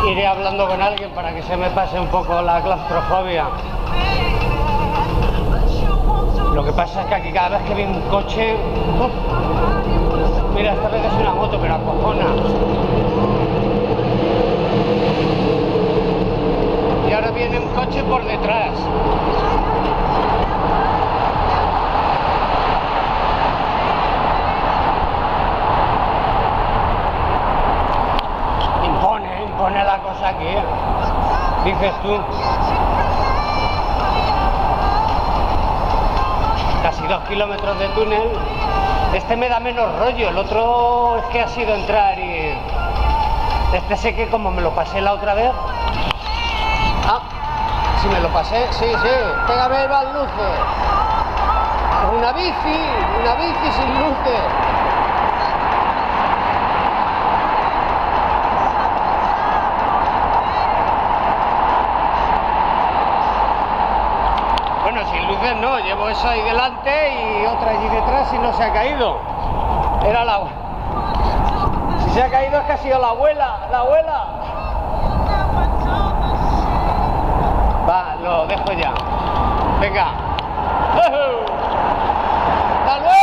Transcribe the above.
iré hablando con alguien para que se me pase un poco la claustrofobia. Lo que pasa es que aquí cada vez que viene un coche... mira, esta vez es una moto, pero acojona. Y ahora viene un coche por detrás. Impone la cosa aquí, dices tú. Casi 2 kilómetros de túnel. Este me da menos rollo, el otro es que ha sido entrar y... este sé que como me lo pasé la otra vez... ah, si me lo pasé, sí, pégame las luces. Una bici sin luces. Bueno, sin luces no, llevo eso ahí delante y otra allí detrás y no se ha caído. Era la... si se ha caído es que ha sido la abuela, Va, lo dejo ya. Venga. ¡Hasta luego!